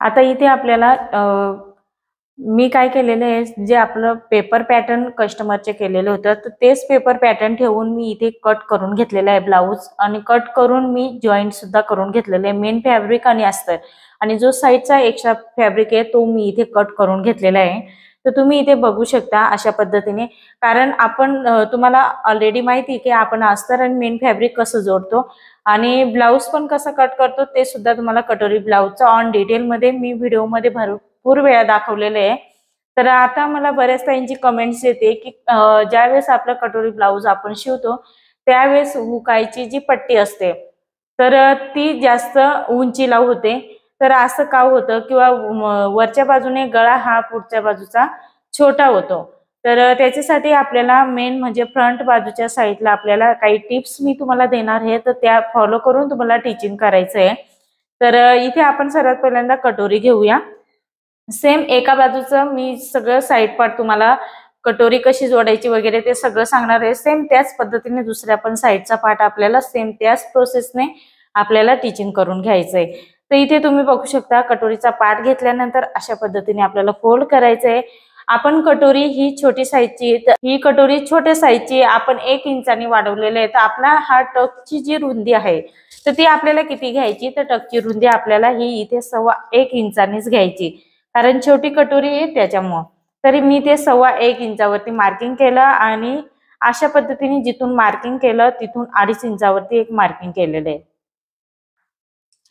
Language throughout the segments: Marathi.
आता इथे आपल्याला मी काय केलेलं आहे, जे आपलं पेपर पॅटर्न कस्टमरचे केलेलं होतं तर तेच पेपर पॅटर्न ठेवून मी इथे कट करून घेतलेला आहे ब्लाऊज, आणि कट करून मी जॉईंट सुद्धा करून घेतलेले आहे मेन फॅब्रिक आणि अस्तर, आणि जो साईडचा एक्स्ट्रा फॅब्रिक आहे तो मी इथे कट करून घेतलेला आहे. तर तुम्ही इथे बघू शकता अशा पद्धतीने, कारण आपण तुम्हाला ऑलरेडी माहिती आहे की आपण अस्तर आणि मेन फॅब्रिक कसं जोडतो आणि ब्लाऊज पण कसं कट करतो ते सुद्धा तुम्हाला कटोरी ब्लाऊजचा ऑन डिटेलमध्ये मी व्हिडिओमध्ये भरपूर वेळा दाखवलेले आहे. तर आता मला बऱ्याच ताईंची कमेंट्स येते की ज्यावेळेस आपलं कटोरी ब्लाऊज आपण शिवतो त्यावेळेस हुकायची जी पट्टी असते तर ती जास्त उंचीला होते. तर असं का होतं, किंवा वरच्या बाजूने गळा हा पुढच्या बाजूचा छोटा होतो. तर त्याच्यासाठी आपल्याला मेन म्हणजे फ्रंट बाजूच्या साईडला आपल्याला काही टिप्स मी तुम्हाला देणार आहे, तर त्या फॉलो करून तुम्हाला टीचिंग करायचं आहे. तर इथे आपण सर्वात पहिल्यांदा कटोरी घेऊया. सेम एका बाजूचं मी सगळं साईड पार्ट तुम्हाला कटोरी कशी जोडायची वगैरे ते सगळं सांगणार आहे. सेम त्याच पद्धतीने दुसऱ्या पण साईडचा पार्ट आपल्याला सेम त्याच प्रोसेसने आपल्याला टीचिंग करून घ्यायचंय. तर इथे तुम्ही बघू शकता कटोरीचा पार्ट घेतल्यानंतर अशा पद्धतीने आपल्याला फोल्ड करायचंय. आपण कटोरी ही छोटी साईजची, ही कटोरी छोट्या साईजची आपण 1 इंचानी वाढवलेली आहे. तर आपला हा टकची जी रुंदी आहे तर ती आपल्याला किती घ्यायची, तर टकची रुंदी आपल्याला ही इथे 1.25 इंचानीच घ्यायची, कारण छोटी कटोरी आहे त्याच्यामुळं. तरी मी ते 1.25 इंचावरती मार्किंग केलं, आणि अशा पद्धतीने जिथून मार्किंग केलं तिथून 2.5 इंचावरती एक मार्किंग केलेलं आहे.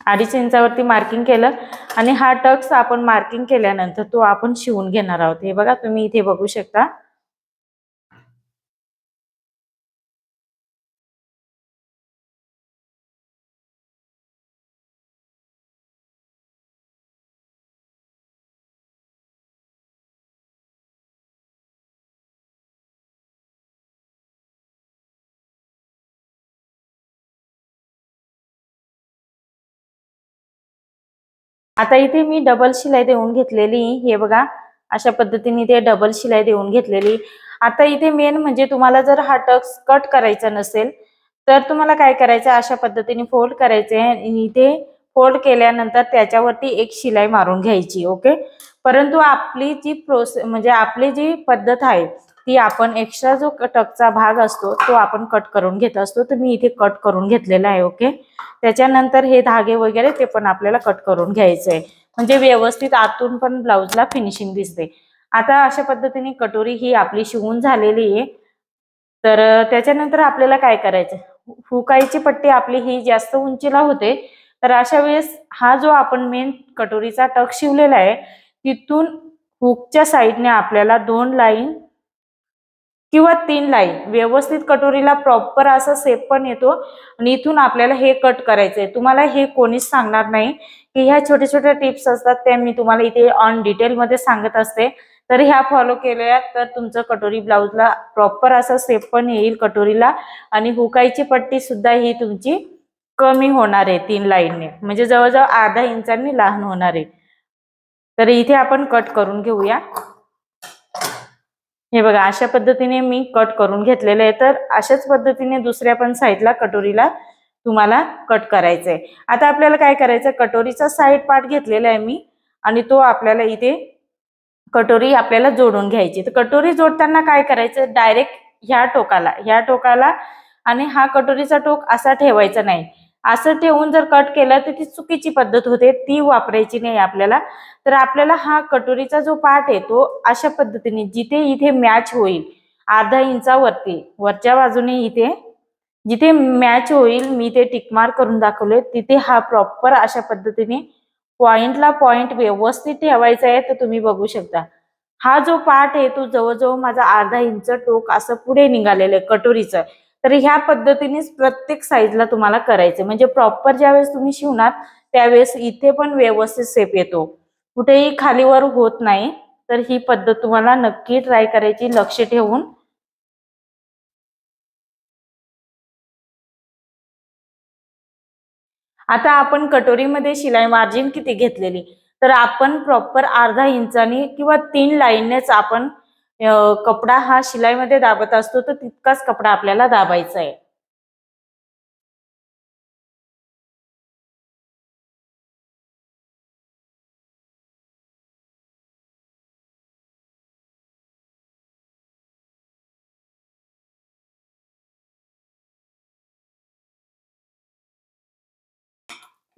2.5 इंचावरती मार्किंग केलं, आणि हा टक्स आपण मार्किंग केल्यानंतर तो आपण शिवून घेणार आहोत. हे बघा तुम्ही इथे बघू शकता. आता इथे मी डबल शिलाई देऊन घेतलेली, हे बघा अशा पद्धतीने ते डबल शिलाई देऊन घेतलेली. आता इथे मेन म्हणजे तुम्हाला जर हा टक्स कट करायचा नसेल तर तुम्हाला काय करायचं, अशा पद्धतीने फोल्ड करायचे, आणि इथे फोल्ड केल्यानंतर त्याच्यावरती एक शिलाई मारून घ्यायची. ओके. परंतु आपली जी प्रोसेस म्हणजे आपली जी पद्धत आहे ती आपण एक्स्ट्रा जो टकचा भाग असतो तो आपण कट करून घेत असतो. तर मी इथे कट करून घेतलेला आहे. ओके. त्याच्यानंतर हे धागे वगैरे ते पण आपल्याला कट करून घ्यायचंय, म्हणजे व्यवस्थित आतून पण ब्लाऊजला फिनिशिंग दिसते. आता अशा पद्धतीने कटोरी ही आपली शिवून झालेली आहे. तर त्याच्यानंतर आपल्याला काय करायचं, हुकायची पट्टी आपली ही जास्त उंचीला होते. तर अशा वेळेस हा जो आपण मेन कटोरीचा टक शिवलेला आहे तिथून हुकच्या साईडने आपल्याला 2 लाईन किंवा 3 लाईन व्यवस्थित कटोरीला प्रॉपर असा शेप पण येतो, आणि इथून आपल्याला हे कट करायचंय. तुम्हाला हे कोणीच सांगणार नाही की ह्या छोट्या छोट्या टिप्स असतात त्या मी तुम्हाला इथे ऑन डिटेल मध्ये सांगत असते. तर ह्या फॉलो केल्या तर तुमचं कटोरी ब्लाऊजला प्रॉपर असा शेप पण येईल कटोरीला, आणि हुकायची पट्टी सुद्धा ही तुमची कमी होणार आहे 3 लाईनने, म्हणजे जवळजवळ अर्धा इंचांनी लहान होणार आहे. तर इथे आपण कट करून घेऊया. हे बघा अशा पद्धतीने मी कट करून घेतलेले आहे. तर अशाच पद्धतीने दुसऱ्या पण साईडला कटोरीला तुम्हाला कट करायचंय. आता आपल्याला काय करायचं, कटोरीचा साईड पार्ट घेतलेला आहे मी, आणि तो आपल्याला इथे कटोरी आपल्याला जोडून घ्यायची. तर कटोरी जोडताना काय करायचं, डायरेक्ट ह्या टोकाला आणि हा कटोरीचा टोक असा ठेवायचा नाही. असं ठेवून जर कट केलं तर ती चुकीची पद्धत होते, ती वापरायची नाही आपल्याला. तर आपल्याला हा कटोरीचा जो पार्ट आहे तो अशा पद्धतीने जिथे इथे मॅच होईल अर्धा इंचावरती वरच्या बाजूने इथे जिथे मॅच होईल मी ते टिक मार्क करून दाखवले, तिथे हा प्रॉपर अशा पद्धतीने पॉइंटला पॉइंट व्यवस्थित ठेवायचा आहे. तर तुम्ही बघू शकता हा जो पार्ट आहे तो जवळजवळ माझा अर्धा इंच टोक असं पुढे निघालेलं आहे कटोरीचं. तर ह्या पद्धतीनेच प्रत्येक साईजला तुम्हाला करायचं, म्हणजे प्रॉपर ज्यावेळेस तुम्ही शिवणार त्यावेळेस इथे पण व्यवस्थित शेप येतो, कुठेही खालीवर होत नाही. तर ही पद्धत तुम्हाला नक्की ट्राय करायची लक्ष ठेवून. आता आपण कटोरीमध्ये शिलाई मार्जिन किती घेतलेली, तर आपण प्रॉपर अर्धा इंचानी किंवा 3 लाईननेच आपण कपडा हा शिलाईमध्ये दाबत असतो, तर तितकाच कपडा आपल्याला दाबायचा आहे.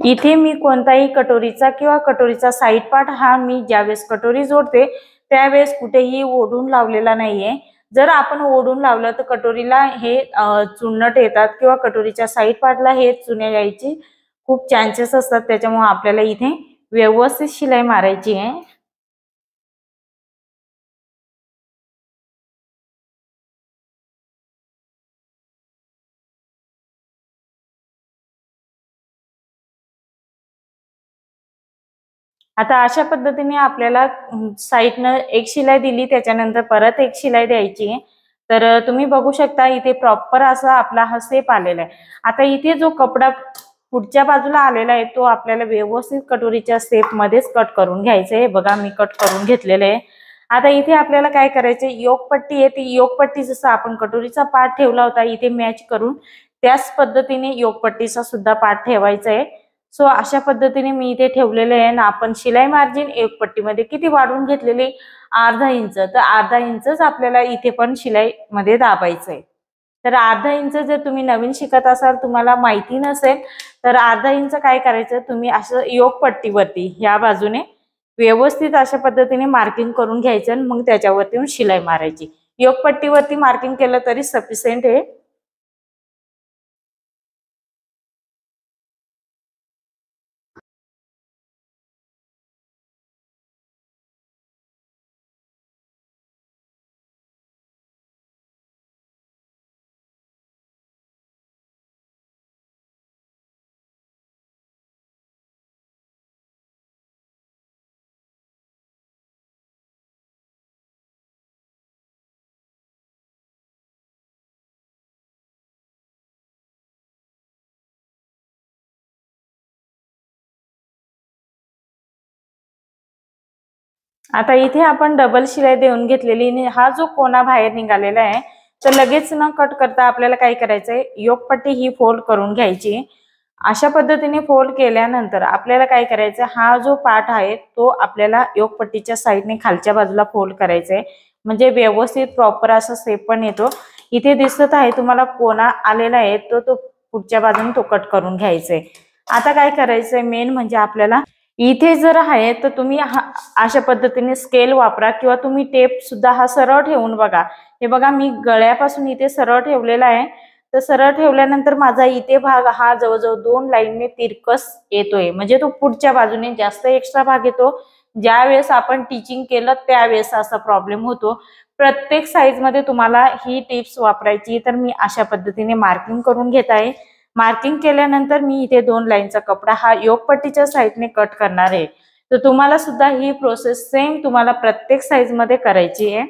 इथे मी कोणताही कटोरीचा किंवा कटोरीचा साईड पार्ट हा मी ज्यावेळेस कटोरी जोडते त्यावेळेस कुठेही ओढून लावलेला नाहीये. जर आपण ओढून लावलं तर कटोरीला हे चुनट येतात किंवा कटोरीच्या साईड पार्टला हे चुने यायची खूप चान्सेस असतात. त्याच्यामुळे आपल्याला इथे व्यवस्थित शिलाई मारायची आहे. आता अशा पद्धतीने आपल्याला साईडनं एक शिलाई दिली त्याच्यानंतर परत एक शिलाई द्यायची. तर तुम्ही बघू शकता इथे प्रॉपर असा आपला हा शेप आलेला आहे. आता इथे जो कपडा पुढच्या बाजूला आलेला आहे तो आपल्याला व्यवस्थित कटोरीच्या शेप मध्येच कट करून घ्यायचा आहे. बघा मी कट करून घेतलेलं आहे. आता इथे आपल्याला काय करायचंय, योगपट्टी आहे ती योगपट्टी जसं आपण कटोरीचा पार्ट ठेवला होता इथे मॅच करून त्याच पद्धतीने योगपट्टीचा सुद्धा पार्ट ठेवायचा आहे. सो अशा पद्धतीने मी इथे ठेवलेले आहे ना. आपण शिलाई मार्जिन एक पट्टीमध्ये किती वाढवून घेतलेली, अर्धा इंच. तर अर्धा इंचच आपल्याला इथे पण शिलाई मध्ये दाबायचं आहे. तर अर्धा इंच जर तुम्ही नवीन शिकत असाल तुम्हाला माहिती नसेल तर अर्धा इंच काय करायचं, तुम्ही असं योग पट्टीवरती ह्या बाजूने व्यवस्थित अशा पद्धतीने मार्किंग करून घ्यायचं आणि मग त्याच्यावरती शिलाई मारायची. योग पट्टीवरती मार्किंग केलं तरी सफिशियंट आहे. आता इथे आपण डबल शिलाई देऊन घेतलेली. हा जो कोना बाहेर निघालेला आहे तर लगेच न कट करता आपल्याला काय करायचंय, योगपट्टी ही फोल्ड करून घ्यायची. अशा पद्धतीने फोल्ड केल्यानंतर आपल्याला काय करायचं, हा जो पार्ट आहे तो आपल्याला योगपट्टीच्या साईडने खालच्या बाजूला फोल्ड करायचा आहे. म्हणजे व्यवस्थित प्रॉपर असा शेप पण येतो. इथे दिसत आहे तुम्हाला कोना आलेला आहे तो पुढच्या बाजूने तो कट करून घ्यायचा आहे. आता काय करायचंय मेन म्हणजे आपल्याला इथे जर आहे तर तुम्ही अशा पद्धतीने स्केल वापरा किंवा तुम्ही टेप सुद्धा हा सरळ ठेवून बघा. हे बघा मी गळ्यापासून इथे सरळ ठेवलेला आहे. तर सरळ ठेवल्यानंतर माझा इथे भाग हा जवळजवळ 2 लाईनने तिरकस येतोय. म्हणजे तो पुढच्या बाजूने जास्त एक्स्ट्रा भाग येतो. ज्या वेळेस आपण टीचिंग केलं त्यावेळेस असा प्रॉब्लेम होतो. प्रत्येक साईज मध्ये तुम्हाला ही टिप्स वापरायची. तर मी अशा पद्धतीने मार्किंग करून घेत आहे. मार्किंग केल्यानंतर मी इथे 2 लाईनचा कपडा हा योगपट्टीच्या साईडने कट करणार आहे. तर तुम्हाला सुद्धा ही प्रोसेस सेम तुम्हाला प्रत्येक साईज मध्ये करायची आहे.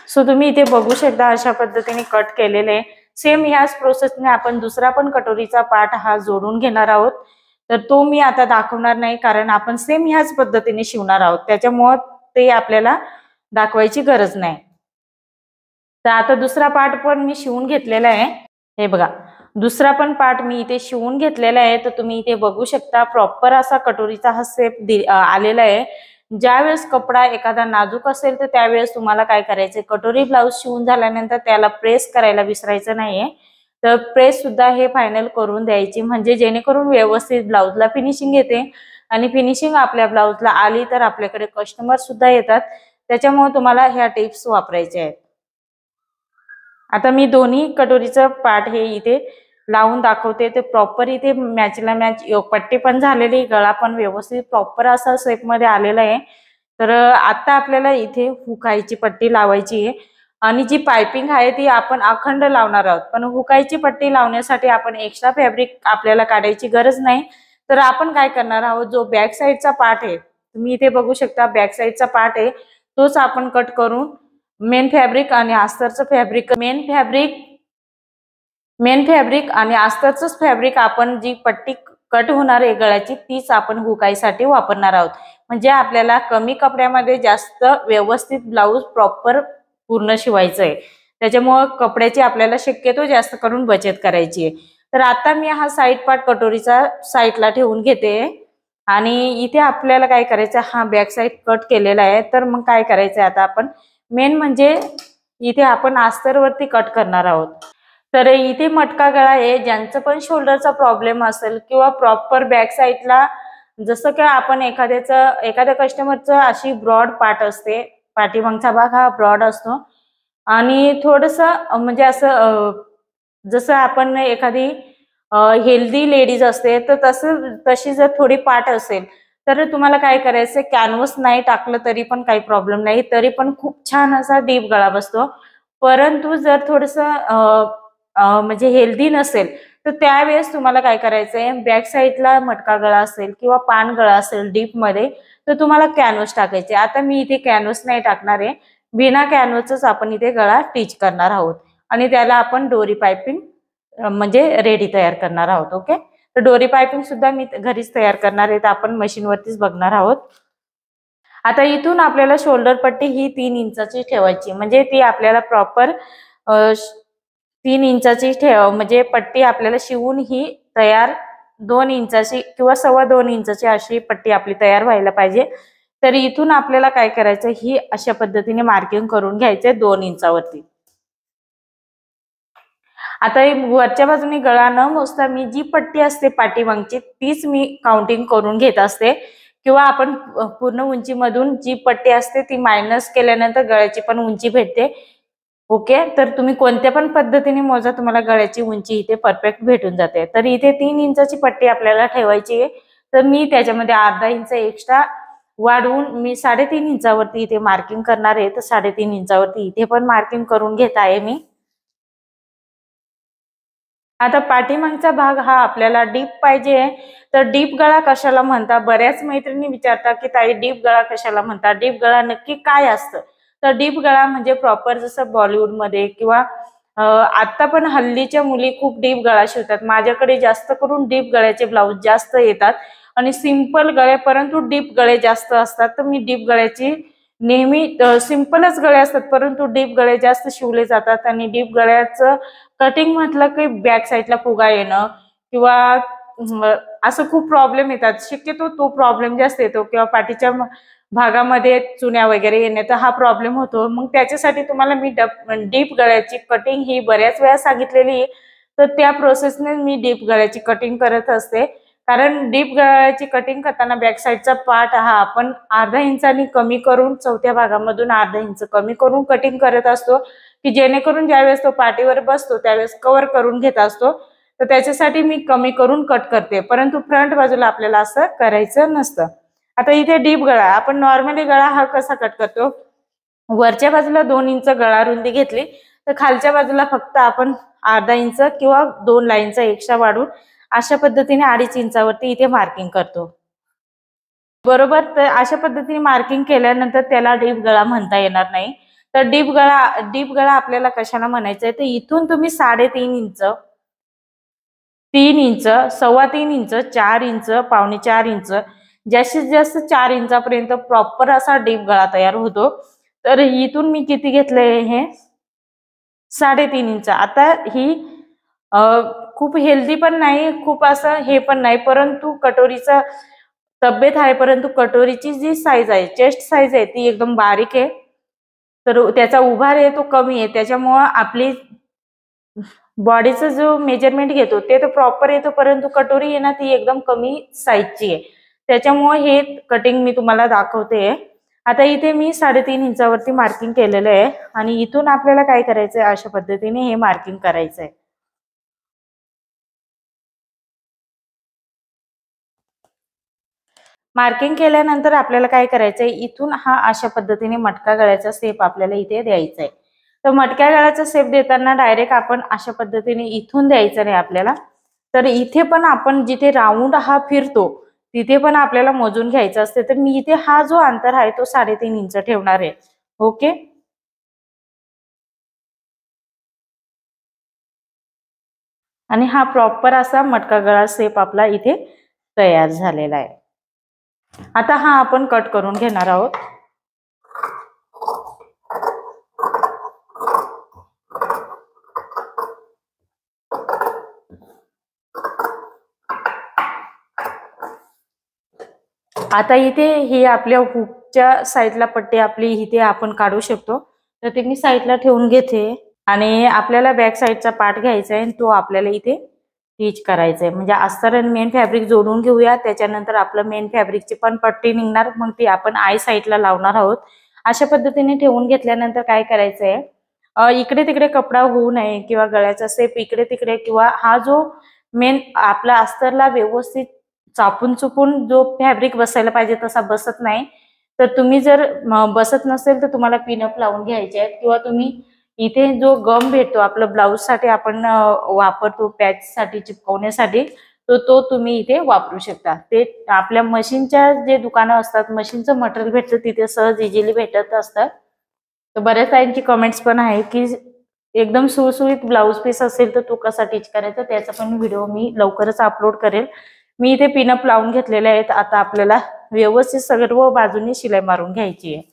सो तुम्ही इथे बघू शकता अशा पद्धतीने कट केलेले. सेम ह्याच प्रोसेसने आपण दुसरा पण कटोरीचा पार्ट हा जोडून घेणार आहोत. तर तो मी आता दाखवणार नाही कारण आपण सेम ह्याच पद्धतीने शिवणार आहोत. त्याच्यामुळे ते आपल्याला दाखवायची गरज नाही. तर आता दुसरा पार्ट पण मी शिवून घेतलेला आहे. हे बघा दुसरा पण पार्ट मी इथे शिवून घेतलेला आहे. तर तुम्ही इथे बघू शकता प्रॉपर असा कटोरीचा हा शेप आलेला आहे. ज्यावेळेस कपडा एखादा नाजूक असेल तर त्यावेळेस तुम्हाला काय करायचं, कटोरी ब्लाउज शिवून झाल्यानंतर त्याला प्रेस करायला विसरायचं नाहीये. तर प्रेस सुद्धा हे फायनल करून द्यायची म्हणजे जेणेकरून व्यवस्थित ब्लाउजला फिनिशिंग येते. आणि फिनिशिंग आपल्या ब्लाउजला आली तर आपल्याकडे कस्टमर सुद्धा येतात. त्याच्यामुळे तुम्हाला ह्या टिप्स वापरायच्या आहेत. आता मी दोन्ही कटोरीचं पार्ट हे इथे लावून दाखवते. ते प्रॉपर इथे मॅचला मॅच योगपट्टी पण झालेली, गळा पण व्यवस्थित प्रॉपर असा शेप मध्ये आलेला आहे. तर आता आपल्याला इथे हुकायची पट्टी लावायची आहे. आणि जी पायपिंग आहे ती आपण अखंड लावणार आहोत. पण हुकायची पट्टी लावण्यासाठी आपण एक्स्ट्रा फॅब्रिक आपल्याला काढायची गरज नाही. तर आपण काय करणार आहोत, जो बॅक साईडचा पार्ट आहे तुम्ही इथे बघू शकता बॅक साईडचा पार्ट आहे तोच आपण कट करून मेन फॅब्रिक आणि अस्तरचं फॅब्रिक मेन फॅब्रिक आणि अस्तरचंच फॅब्रिक आपण जी पट्टी कट होणार आहे गळ्याची तीच आपण हुकाईसाठी वापरणार आहोत. म्हणजे आपल्याला कमी कपड्यामध्ये जास्त व्यवस्थित ब्लाऊज प्रॉपर पूर्ण शिवायचं आहे. त्याच्यामुळे कपड्याची आपल्याला शक्यतो जास्त करून बचत करायची आहे. तर आता मी हा साईड पार्ट कटोरीचा साईडला ठेवून घेते. आणि इथे आपल्याला काय करायचं, हा बॅक साईड कट केलेला आहे. तर मग काय करायचं आता आपण मेन म्हणजे इथे आपण अस्तरवरती कट करणार आहोत। तर इथे मटका गळा आहे, ज्यांचं पण शोल्डरचा प्रॉब्लेम असेल किंवा प्रॉपर बॅक साईडला जसं की आपण एखाद्या कस्टमरचं अशी ब्रॉड पाठ असते, पाठीमागचा भाग हा ब्रॉड असतो आणि थोडंसं म्हणजे असं जसं आपण एखादी हेल्दी लेडीज असते तर तशी जर थोडी पाठ असेल तर तुम्हाला काय करायचं, कॅनव्हस नाही टाकलं तरी पण काही प्रॉब्लेम नाही, तरी पण खूप छान असा डीप गळा बसतो। परंतु जर थोडंसं म्हणजे हेल्दी नसेल तर त्यावेळेस तुम्हाला काय करायचंय, बॅक साईडला मटका गळा असेल किंवा पान गळा असेल डीप मध्ये तर तुम्हाला कॅनव्हस टाकायचे। आता मी इथे कॅनव्हस नाही टाकणार आहे, बिना कॅनव्हसच आपण इथे गळा टिच करणार आहोत आणि त्याला आपण डोरी पाइपिंग म्हणजे रेडी तयार करणार आहोत। ओके, तर डोरी पाइपिंग सुद्धा मी घरीच तयार करणार आहे, तर आपण मशीन वरतीच बघणार आहोत। आता इथून आपल्याला शोल्डर पट्टी ही 3 इंचाची ठेवायची, म्हणजे ती आपल्याला प्रॉपर 3 इंचाची म्हणजे पट्टी आपल्याला शिवून ही तयार 2 इंचाची किंवा 2.25 इंचाची अशी पट्टी आपली तयार व्हायला पाहिजे। तर इथून आपल्याला काय करायचं, ही अशा पद्धतीने मार्किंग करून घ्यायचे 2 इंचावरती। आता वरच्या बाजूने गळा न मोजता मी जी पट्टी असते पाठीमागची तीच मी काउंटिंग करून घेत असते, किंवा आपण पूर्ण उंचीमधून जी पट्टी असते ती मायनस केल्यानंतर गळ्याची पण उंची भेटते। ओके, तर तुम्ही कोणत्या पण पद्धतीने मोजा, तुम्हाला गळ्याची उंची इथे परफेक्ट भेटून जाते। तर इथे 3 इंचाची पट्टी आपल्याला ठेवायची आहे, तर मी त्याच्यामध्ये अर्धा इंच एक्स्ट्रा वाढवून मी 3.5 इंचावरती इथे मार्किंग करणार आहे। तर 3.5 इंचावरती इथे पण मार्किंग करून घेत आहे मी। आता पाठीमागचा भाग हा आपल्याला डीप पाहिजे, तर डीप गळा कशाला म्हणतात, बऱ्याच मैत्रिणी विचारतात की ताई डीप गळा कशाला म्हणतात, डीप गळा नक्की काय असतं। तर डीप गळा म्हणजे प्रॉपर जसं बॉलिवूड मध्ये किंवा आता पण हल्लीच्या मुली खूप डीप गळा शिवतात, माझ्याकडे जास्त करून डीप गळ्याचे ब्लाऊज जास्त येतात आणि सिंपल गळे परंतु डीप गळे जास्त असतात। तर मी डीप गळ्याची नेहमी सिंपलच गळे असतात परंतु डीप गळे जास्त शिवले जातात, आणि डीप गळ्याचं कटिंग म्हटलं की बॅक साईडला फुगा येणं किंवा असं खूप प्रॉब्लेम येतात, शक्यतो तो प्रॉब्लेम जास्त येतो, किंवा पाठीच्या भागामध्ये चुन्या वगैरे येण्याचा हा प्रॉब्लेम होतो। मग त्याच्यासाठी तुम्हाला मी डीप गळ्याची कटिंग ही बऱ्याच वेळा सांगितलेली आहे, तर त्या प्रोसेसने मी डीप गळ्याची कटिंग करत असते। कारण डीप गळ्याची कटिंग करताना बॅक साईडचा पार्ट हा आपण अर्धा इंचानी कमी करून, चौथ्या भागामधून अर्धा इंच कमी करून कटिंग करत असतो, की जेणेकरून ज्यावेळेस तो पाठीवर बसतो त्यावेळेस कव्हर करून घेत असतो। तर त्याच्यासाठी मी कमी करून कट करते, परंतु फ्रंट बाजूला आपल्याला असं करायचं नसतं। आता इथे डीप गळा, आपण नॉर्मली गळा हा कसा कट करतो, वरच्या बाजूला 2 इंच गळा रुंदी घेतली तर खालच्या बाजूला फक्त आपण अर्धा इंच किंवा 2 लाईनचा एक्स्ट्रा वाढून अशा पद्धतीने 2.5 इंचावरती इथे मार्किंग करतो, बरोबर। तर अशा पद्धतीने मार्किंग केल्यानंतर त्याला डीप गळा म्हणता येणार नाही। तर डीप गळा आपल्याला कशाला म्हणायचं आहे, तर इथून तुम्ही 3.5 इंच, 3 इंच, 3.25 इंच, 4 इंच, पावणे 4 इंच, जास्तीत जास्त 4 इंचापर्यंत प्रॉपर असा डीप गळा तयार होतो। तर इथून मी किती घेतलंय, हे 3.5 इंच। आता ही खूप हेल्दी पण नाही, खूप असं हे पण नाही, परंतु कटोरीचा तब्येत आहे, परंतु कटोरीची जी साईज आहे, चेस्ट साईज आहे ती एकदम बारीक आहे, तर त्याचा उभार आहे तो कमी आहे, त्याच्यामुळं आपली बॉडीचा जो मेजरमेंट घेतो ते तर प्रॉपर येतो, परंतु कटोरी आहे ना ती एकदम कमी साईजची आहे, त्याच्यामुळे हे कटिंग मी तुम्हाला दाखवते। आता इथे मी 3.5 इंचावरती मार्किंग केलेलं आहे, आणि इथून आपल्याला काय करायचंय, अशा पद्धतीने हे मार्किंग करायचंय। मार्किंग केल्यानंतर आपल्याला काय करायचंय, इथून हा अशा पद्धतीने मटका गळ्याचा शेप आपल्याला इथे द्यायचा आहे। तर मटक्या गळ्याचा शेप देताना डायरेक्ट आपण अशा पद्धतीने इथून द्यायचं नाही आपल्याला, तर इथे पण आपण जिथे राऊंड हा फिरतो तिथे पण आपल्याला मोजून घ्यायचं असते। तर मी इथे हा जो अंतर आहे तो 3.5 इंच ठेवणार आहे। ओके, आणि हा प्रॉपर असा मटका गळा शेप आपला इथे तयार झालेला आहे। आता हा आपण कट करून घेणार आहोत। आता इथे ही आपल्या हुकच्या साईडला पट्टी आपली इथे आपण काढू शकतो, तर ते मी साईडला ठेवून घेते आणि आपल्याला बॅक साईडचा पार्ट घ्यायचा आहे, तो आपल्याला इथे स्टिच करायचं आहे. म्हणजे अस्तर आणि मेन फॅब्रिक जोडून घेऊया, त्याच्यानंतर आपलं मेन फॅब्रिकची पण पट्टी निघणार, मग ती आपण आय साईडला लावणार आहोत. अशा पद्धतीने ठेवून घेतल्यानंतर काय करायचं आहे, इकडे तिकडे कपडा होऊ नये किंवा गळ्याचा शेप इकडे तिकडे किंवा हा जो मेन आपला अस्तरला व्यवस्थित चापून चुपून जो फॅब्रिक बसायला पाहिजे तसा बसत नाही. तर तुम्ही जर बसत नसेल तर तुम्हाला पिनअप लावून घ्यायचे आहेत किंवा तुम्ही इथे जो गम भेटतो आपलं ब्लाऊज साठी आपण वापरतो पॅच साठी चिपकवण्यासाठी, तो तुम्ही इथे वापरू शकता. ते आपल्या मशीनच्या जे दुकानं असतात, मशीनचं मटेरियल भेटतं तिथे सहज इझिली भेटत असतात. तर बऱ्याच ताईंची कमेंट्स पण आहे की एकदम सुळसुळीत ब्लाऊज पीस असेल तर तो कसा टिच करायचा, त्याचा पण व्हिडिओ मी लवकरच अपलोड करेल. मी इथे पिनअप लावून घेतलेले आहेत. आता आपल्याला व्यवस्थित सर्व बाजूनी शिलाई मारून घ्यायची आहे.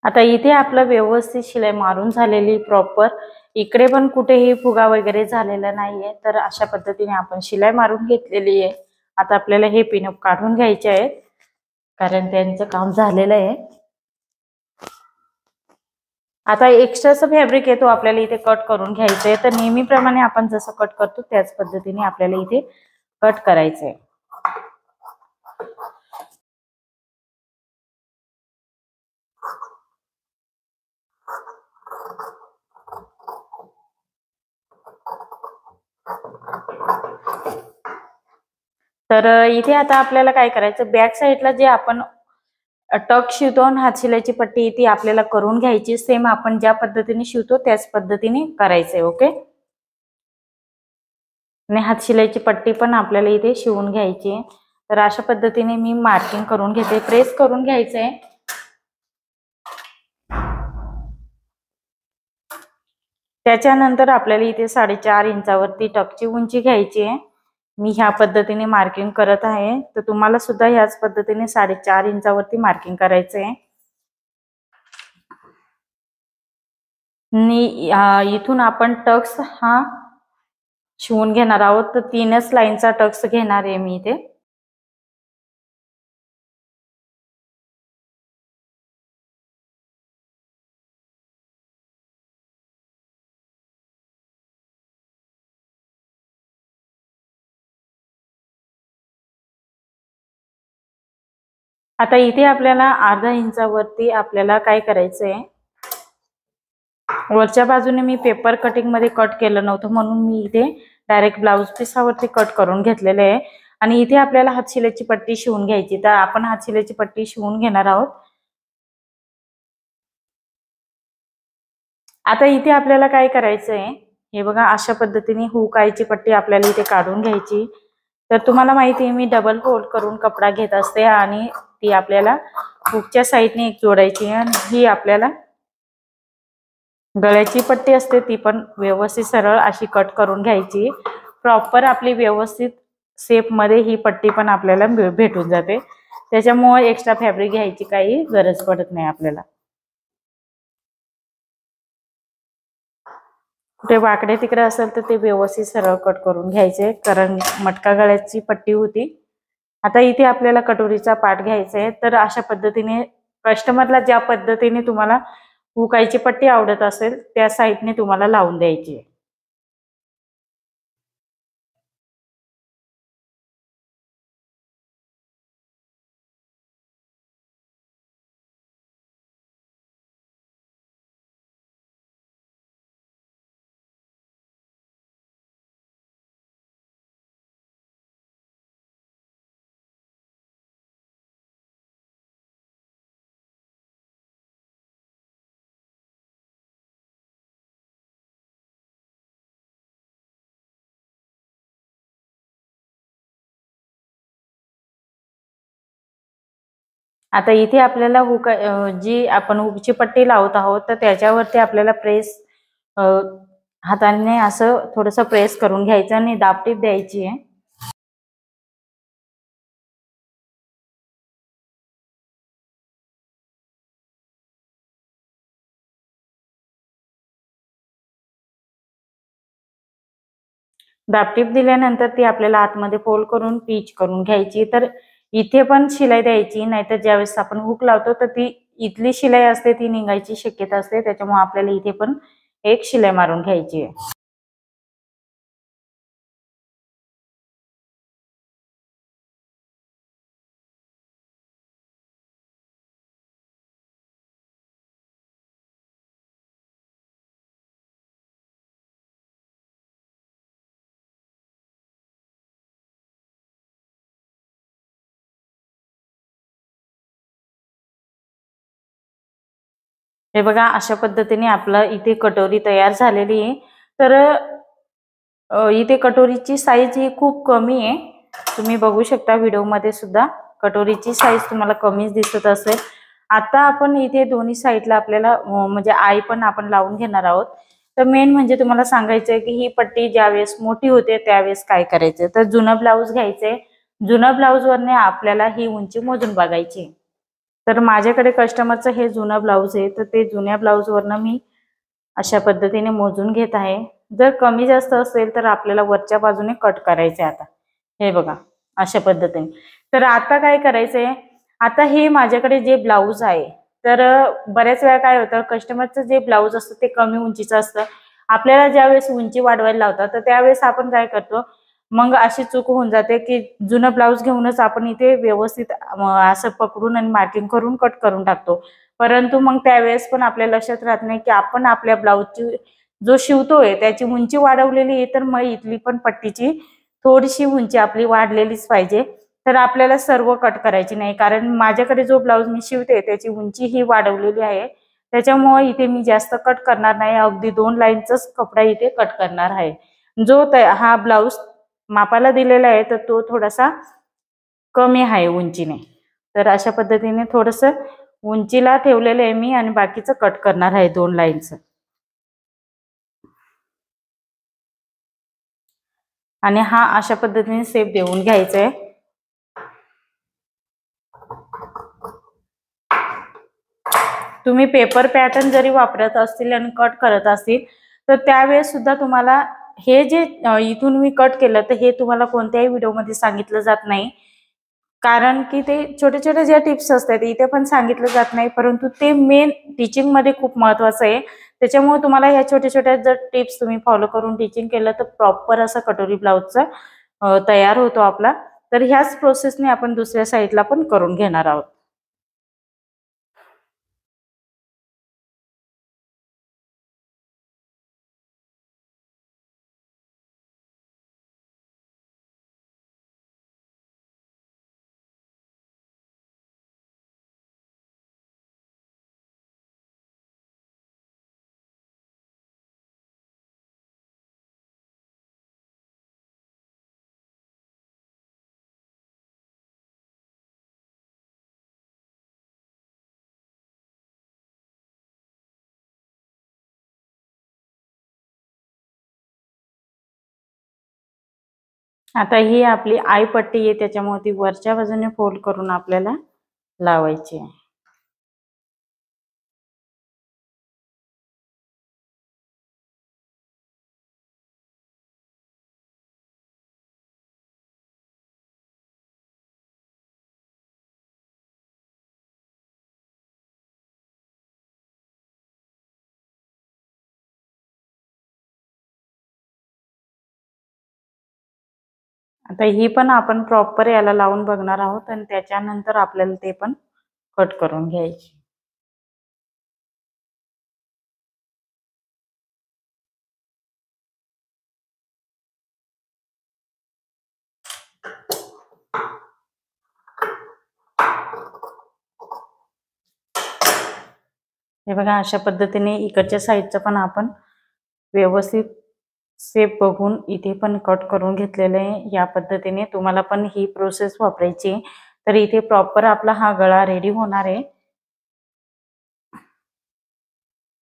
आता इथे आपलं व्यवस्थित शिलाई मारून झालेली प्रॉपर, इकडे पण कुठेही फुगा वगैरे झालेला नाहीये. तर अशा पद्धतीने आपण शिलाई मारून घेतलेली आहे. आता आपल्याला हे पिनअप काढून घ्यायचे आहेत कारण त्यांचं काम झालेलं आहे. आता एक्स्ट्राचं फॅब्रिक आहे तो आपल्याला इथे कट करून घ्यायचं आहे. तर नेहमीप्रमाणे आपण जसं कट करतो त्याच पद्धतीने आपल्याला इथे कट करायचं आहे. तर इथे आता आपल्याला काय करायचं, बॅक साईडला जे आपण टक शिवतो आणि हात शिलाईची पट्टी ती आपल्याला करून घ्यायची. सेम आपण ज्या पद्धतीने शिवतो त्याच पद्धतीने करायचंय. ओके. आणि हात शिलाईची पट्टी पण आपल्याला इथे शिवून घ्यायची आहे. तर अशा पद्धतीने मी मार्किंग करून घेते, प्रेस करून घ्यायचंय. त्याच्यानंतर आपल्याला इथे 4.5 इंचावरती टकची उंची घ्यायची आहे. मी ह्या पद्धतीने मार्किंग करत आहे. तर तुम्हाला सुद्धा ह्याच पद्धतीने 4.5 इंचावरती मार्किंग करायचं आहे. इथून आपण टक्स हा शिवून घेणार आहोत. तर 3च लाईनचा टक्स घेणार आहे मी इथे. आता इथे आपल्याला अर्धा इंचावरती आपल्याला काय करायचंय, वरच्या बाजूने मी पेपर कटिंग मध्ये कट केलं नव्हतं म्हणून मी इथे डायरेक्ट ब्लाऊज पिसावरती कट करून घेतलेले आहे. आणि इथे आपल्याला हातशिलाईची पट्टी शिवून घ्यायची. तर आपण हातशिलाईची पट्टी शिवून घेणार आहोत. आता इथे आपल्याला काय करायचंय, हे बघा अशा पद्धतीने हुक आयची पट्टी आपल्याला इथे काढून घ्यायची. तर तुम्हाला माहिती आहे मी डबल फोल्ड करून कपडा घेत असते आणि ती आपल्याला हुकच्या साईडने एक जोडायची आणि ही आपल्याला गळ्याची पट्टी असते ती पण व्यवस्थित सरळ अशी कट करून घ्यायची। प्रॉपर आपली व्यवस्थित शेप मध्ये ही पट्टी पण आपल्याला भेटून जाते, त्याच्यामुळे एक्स्ट्रा फॅब्रिक घ्यायची काही गरज पडत नाही आपल्याला। कुठे वाकडे तिकडे असेल तर ते व्यवस्थित सरळ कट करून घ्यायचे, कारण मटका गळ्याची पट्टी होती। आता इथे आपल्याला कटोरीचा पार्ट घ्यायचा आहे, तर अशा पद्धतीने कस्टमरला ज्या पद्धतीने तुम्हाला हुकायची पट्टी आवडत असेल त्या साईडने तुम्हाला लावून द्यायची आहे। आता इथे आपल्याला जी आपण हुकची पट्टी लावत आहोत तर त्याच्यावरती आपल्याला प्रेस हाताने असं थोडंसं प्रेस करून घ्यायचं आणि दाबटीप द्यायची आहे। दाबटीप दिल्यानंतर ती आपल्याला आतमध्ये फोल्ड करून पिच करून घ्यायची। तर इथे पण शिलाई द्यायची, नाहीतर ज्यावेळेस आपण हुक लावतो तर ती इथली शिलाई असते ती निघायची शक्यता असते, त्याच्यामुळे आपल्याला इथे पण एक शिलाई मारून घ्यायची आहे। हे बघा अशा पद्धतीने आपलं इथे कटोरी तयार झालेली आहे। तर इथे कटोरीची साईज ही खूप कमी आहे, तुम्ही बघू शकता व्हिडिओमध्ये सुद्धा कटोरीची साईज तुम्हाला कमीच दिसत असेल। आता आपण इथे दोन्ही साईडला आपल्याला म्हणजे आई पण आपण लावून घेणार आहोत। तर मेन म्हणजे तुम्हाला सांगायचं आहे की ही पट्टी ज्यावेळेस मोठी होते त्यावेळेस काय करायचं, तर जुनं ब्लाऊज घ्यायचंय, जुनं ब्लाऊजवरने आपल्याला ही उंची मोजून बघायची। तर माझ्याकडे कस्टमरचं हे जुनं ब्लाऊज आहे, तर ते जुन्या ब्लाऊजवरनं मी अशा पद्धतीने मोजून घेत आहे। जर कमी जास्त असेल तर आपल्याला वरच्या बाजूने कट करायचे। आता हे बघा अशा पद्धतीने। तर आता काय करायचंय, आता हे माझ्याकडे जे ब्लाऊज आहे, तर बऱ्याच वेळा काय होतं कस्टमरचं जे ब्लाऊज असतं ते कमी उंचीचं असतं, आपल्याला ज्यावेळेस उंची वाढवायला लावतात तर त्यावेळेस आपण काय करतो, मग अशी चूक होऊन जाते की जुनं ब्लाऊज घेऊनच आपण इथे व्यवस्थित असं पकडून आणि मार्किंग करून कट करून टाकतो। परंतु मग त्यावेळेस पण आपल्या लक्षात राहत नाही की आपण आपल्या ब्लाऊजची जो शिवतोय त्याची उंची वाढवलेली आहे, तर मग इथली पण पट्टीची थोडीशी उंची आपली वाढलेलीच पाहिजे। तर आपल्याला सर्व कट करायची नाही, कारण माझ्याकडे जो ब्लाऊज मी शिवते त्याची उंची ही वाढवलेली आहे, त्याच्यामुळे इथे मी जास्त कट करणार नाही, अगदी 2 लाईनचाच कपडा इथे कट करणार आहे। जो हा ब्लाऊज मापाला दिलेला आहे तर तो थोडासा कमी आहे उंचीने, तर अशा पद्धतीने थोडंसं उंचीला ठेवलेलं आहे मी आणि बाकीचं कट करणार आहे 2 लाईनचं। आणि हा अशा पद्धतीने शेप देऊन घ्यायचा आहे। तुम्ही पेपर पॅटर्न जरी वापरत असतील आणि कट करत असतील तर त्यावेळेस सुद्धा तुम्हाला हे जे इथून मी कट केलं तर हे तुम्हाला कोणत्याही व्हिडिओमध्ये सांगितलं जात नाही, कारण की ते छोटे छोटे ज्या टिप्स असतात इथे पण सांगितलं जात नाही, परंतु ते मेन टीचिंग मध्ये खूप महत्वाचं आहे। त्याच्यामुळे तुम्हाला ह्या छोट्या छोट्या जर टिप्स तुम्ही फॉलो करून टीचिंग केलं तर प्रॉपर असं कटोरी ब्लाऊजचा तयार होतो आपला। तर ह्याच प्रोसेसने आपण दुसऱ्या साईडला पण करून घेणार आहोत। आता ही आपली आय पट्टी आहे, त्याच्यामुळे ती वरच्या बाजूने फोल्ड करून आपल्याला लावायची आहे. आता ही पण आपण प्रॉपर याला लावून बघणार आहोत आणि त्याच्यानंतर आपल्याला ते पण कट करून घ्यायची. हे बघा, अशा पद्धतीने इकडच्या साईडचं पण आपण व्यवस्थित शेप बघून इथे पण कट करून घेतलेलं आहे. या पद्धतीने तुम्हाला पण ही प्रोसेस वापरायची आहे. तर इथे प्रॉपर आपला हा गळा रेडी होणार आहे.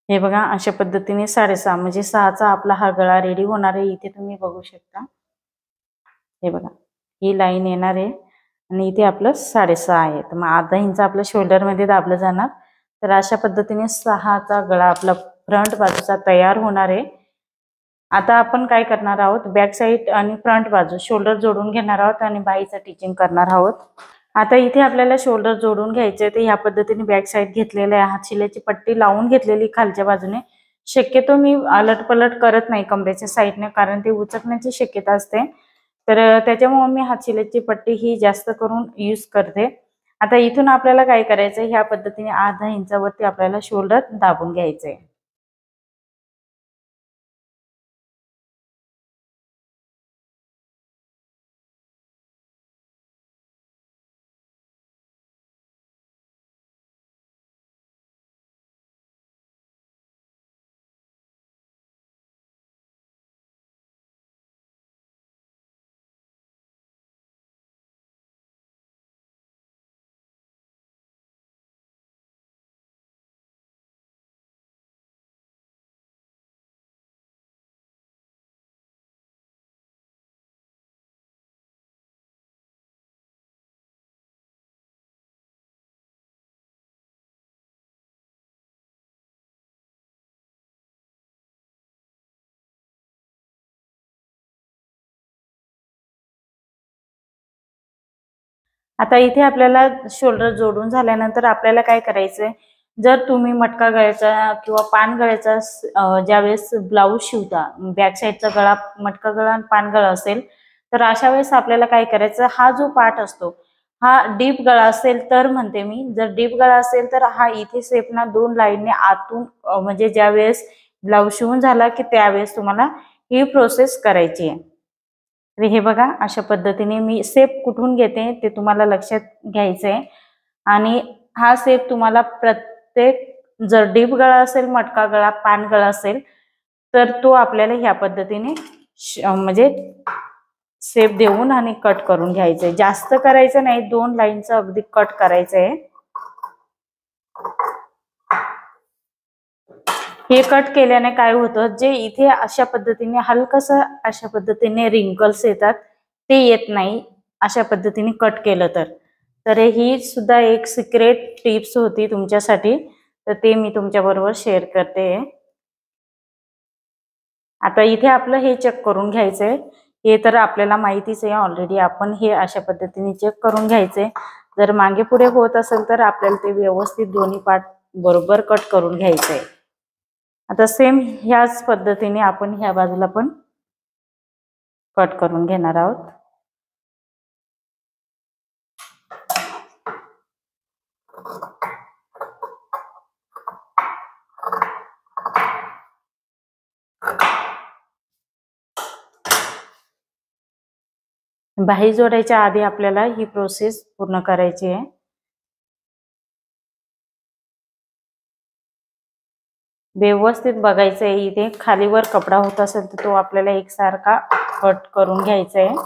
हे बघा, अशा पद्धतीने 6.5 म्हणजे 6चा आपला हा गळा रेडी होणार आहे. इथे तुम्ही बघू शकता. हे बघा, ही लाईन येणार आहे आणि इथे आपलं 6.5 आहे. तर मग अर्धा इंच आपलं शोल्डर मध्ये दाबलं जाणार. तर अशा पद्धतीने 6चा गळा आपला फ्रंट बाजूचा तयार होणार आहे. आता आपण काय करणार आहोत, बॅक साईड आणि फ्रंट बाजू शोल्डर जोडून घेणार आहोत आणि बाहीचं टिचिंग करणार आहोत. आता इथे आपल्याला शोल्डर जोडून घ्यायचे, ते ह्या पद्धतीने बॅक साईड घेतलेलं आहे. हात शिलाची पट्टी लावून घेतलेली खालच्या बाजूने. शक्यतो मी अलटपलट करत नाही कमरेच्या साईडने, कारण ते उचकण्याची शक्यता असते. तर त्याच्यामुळे मी हात शिलाची पट्टी ही जास्त करून यूज करते. आता इथून आपल्याला काय करायचं, ह्या पद्धतीने अर्धा इंचावरती आपल्याला शोल्डर दाबून घ्यायचंय. आता इथे आपल्याला शोल्डर जोडून झाल्यानंतर आपल्याला काय करायचंय, जर तुम्ही मटका गळ्याचा किंवा पान गळ्याचा ज्यावेळेस ब्लाऊज शिवता, बॅक साईडचा गळा मटका गळा आणि पान गळा असेल, तर अशा वेळेस आपल्याला काय करायचं, हा जो पार्ट असतो हा डीप गळा असेल तर म्हणते मी, जर डीप गळा असेल तर हा इथे सेपना 2 लाईनने आतून म्हणजे ज्यावेळेस ब्लाऊज शिवून झाला की त्यावेळेस तुम्हाला ही प्रोसेस करायची आहे. तर हे बघा, अशा पद्धतीने मी सेप कुठून घेते ते तुम्हाला लक्षात घ्यायचंय. आणि हा सेप तुम्हाला प्रत्येक, जर डीप गळा असेल, मटका गळा, पान गळा असेल, तर तो आपल्याला ह्या पद्धतीने म्हणजे सेप देऊन आणि कट करून घ्यायचंय. जास्त करायचं नाही, 2 लाईनचं अगदी कट करायचंय. हे कट केल्याने काय होतं, जे इथे अशा पद्धतीने हलकसं अशा पद्धतीने रिंकल्स येतात ते येत नाही अशा पद्धतीने कट केलं तर. तर ही सुद्धा एक सिक्रेट टिप्स होती तुमच्यासाठी, तर ते मी तुमच्या बरोबर शेअर करते. आता इथे आपलं हे चेक करून घ्यायचंय. हे तर आपल्याला माहितीच आहे ऑलरेडी, आपण हे अशा पद्धतीने चेक करून घ्यायचंय. जर मागे पुढे होत असेल तर आपल्याला ते व्यवस्थित दोन्ही पार्ट बरोबर कट करून घ्यायचंय. आता सेम ह्याच पद्धतीने आपण ह्या बाजूला पण कट करून घेणार आहोत. बाही जोडायच्या आधी आपल्याला ही प्रोसेस पूर्ण करायची आहे. व्यवस्थित बघायचं आहे, इथे खालीवर कपडा होत असेल तर तो आपल्याला एकसारखा कट करून घ्यायचा आहे.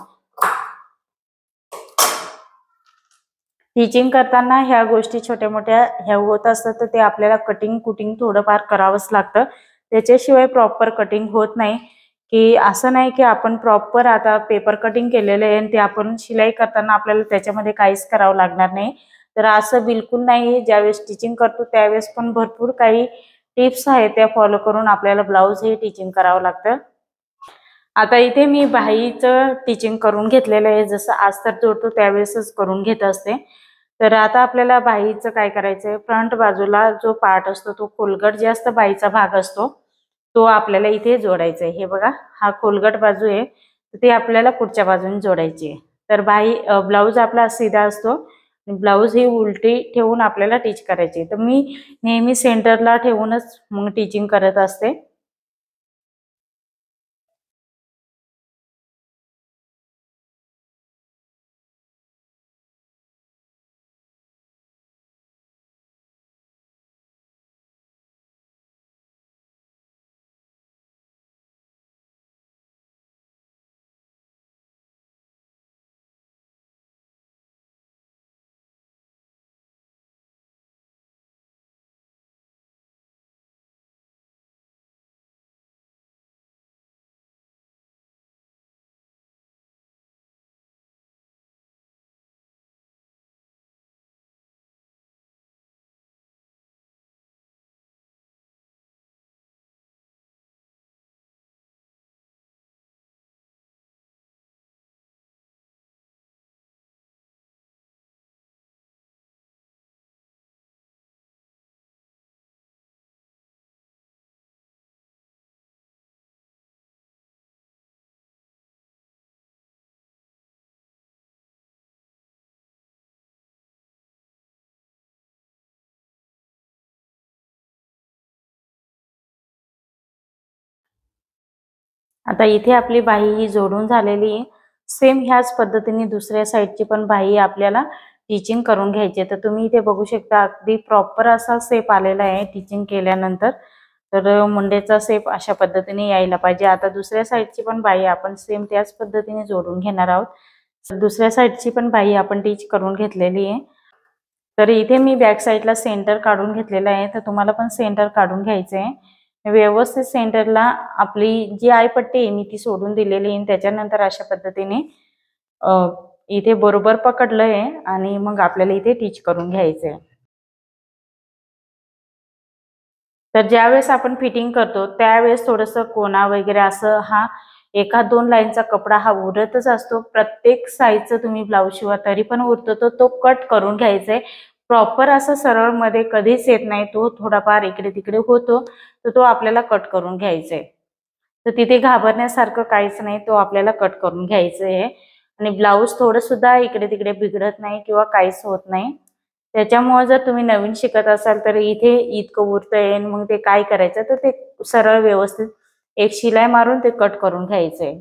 स्टिचिंग करताना ह्या गोष्टी छोट्या मोठ्या ह्या होत असतात, तर ते आपल्याला कटिंग कुटिंग थोडंफार करावंच लागतं. त्याच्याशिवाय प्रॉपर कटिंग होत नाही. की असं नाही की आपण प्रॉपर आता पेपर कटिंग केलेलं आहे आणि ते आपण शिलाई करताना आपल्याला त्याच्यामध्ये काहीच करावं लागणार नाही. तर असं बिलकुल नाही. ज्यावेळेस स्टिचिंग करतो त्यावेळेस पण भरपूर काही टिप्स आहेत त्या फॉलो करून आपल्याला ब्लाऊज हे टिचिंग करावं लागतं. आता इथे मी बाहीचं टिचिंग करून घेतलेलं आहे. जसं अस्तर जोडतो त्यावेळेसच करून घेत असते. तर आता आपल्याला बाहीचं काय करायचंय, फ्रंट बाजूला जो पार्ट असतो तो खोलगट जे असतं बाहीचा भाग असतो तो आपल्याला इथे जोडायचा आहे. हे बघा, हा खोलगट बाजू आहे, ते आपल्याला पुढच्या बाजूने जोडायची आहे. तर बाही ब्लाऊज आपला सीधा असतो, ब्लाऊज ही उलटी ठेवून आपल्याला टिच करायची. तर मी नेहमी सेंटरला ठेवूनच मग टिचिंग करत असते. आता इथे आपली बाही ही जोडून झालेली आहे. सेम ह्याच पद्धतीने दुसऱ्या साईडची पण बाही आपल्याला टिचिंग करून घ्यायची आहे. तर तुम्ही इथे बघू शकता अगदी प्रॉपर असा शेप आलेला आहे टिचिंग केल्यानंतर. तर मुंडेचा शेप अशा पद्धतीने यायला पाहिजे. आता दुसऱ्या साईडची पण बाही आपण सेम त्याच पद्धतीने जोडून घेणार आहोत. दुसऱ्या साईडची पण बाही आपण टिच करून घेतलेली आहे. तर इथे मी बॅक साईडला सेंटर काढून घेतलेला आहे. तर तुम्हाला पण सेंटर काढून घ्यायचं आहे. व्यवस्थित सेंटरला आपली जी आयपट्टी आहे मी ती सोडून दिलेली आहे. त्याच्यानंतर अशा पद्धतीने इथे बरोबर पकडलंय आणि मग आपल्याला इथे टिच करून घ्यायचंय. तर ज्यावेळेस आपण फिटिंग करतो त्यावेळेस थोडंसं कोना वगैरे असं हा एका दोन लाईनचा कपडा हा उरतच असतो. प्रत्येक साईजचं तुम्ही ब्लाऊज शिवा तरी पण उरतो. तर तो कट करून घ्यायचा आहे. प्रॉपर असं सरळ मध्ये कधीच येत नाही. तो थोडाफार इकडे तिकडे होतो. तर तो आपल्याला कट करून घ्यायचा आहे. तर तिथे घाबरण्यासारखं काहीच नाही. तो आपल्याला कट करून घ्यायचं आहे. आणि ब्लाऊज थोडं सुद्धा इकडे तिकडे बिघडत नाही किंवा काहीच होत नाही. त्याच्यामुळे जर तुम्ही नवीन शिकत असाल तर इथे इतकं उरतंय मग ते काय करायचं, तर ते सरळ व्यवस्थित एक शिलाई मारून ते कट करून घ्यायचंय.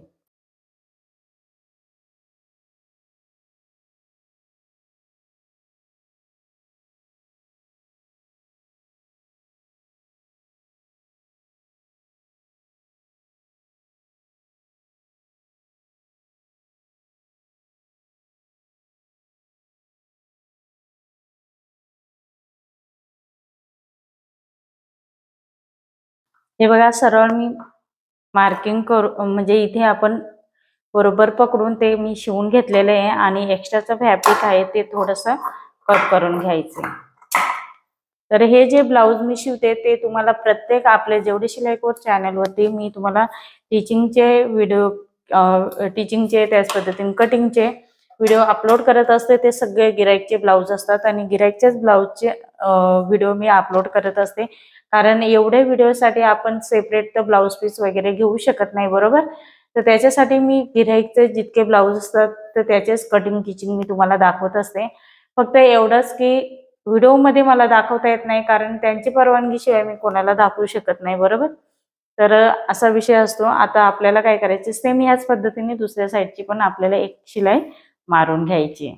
हे बघा, सरळ मी मार्किंग करू म्हणजे इथे आपण बरोबर पकडून ते मी शिवून घेतलेले आहे आणि एक्स्ट्राचं फॅब्रिक आहे ते थोडंसं कट करून घ्यायचं. तर हे जे ब्लाऊज मी शिवते ते तुम्हाला प्रत्येक आपले जेवढे शिलाई कोर्स चॅनलवरती मी तुम्हाला टीचिंगचे व्हिडिओ टीचिंगचे त्याच पद्धतीने कटिंगचे व्हिडिओ अपलोड करत असते. ते सगळे गिराईकचे ब्लाऊज असतात आणि गिराईकचेच ब्लाऊजचे व्हिडिओ मी अपलोड करत असते. कारण एवढ्या व्हिडिओसाठी आपण सेपरेट तर ब्लाऊज पीस वगैरे घेऊ शकत नाही, बरोबर. तर त्याच्यासाठी मी गिराईकचे जितके ब्लाऊज असतात तर त्याचेच कटिंग टीचिंग मी तुम्हाला दाखवत असते. फक्त एवढंच की व्हिडिओमध्ये मला दाखवता येत नाही कारण त्यांची परवानगीशिवाय मी कोणाला दाखवू शकत नाही, बरोबर. तर असा विषय असतो. आता आपल्याला काय करायचे, सेम ह्याच पद्धतीने दुसऱ्या साईडची पण आपल्याला एक शिलाई मारून घ्यायची.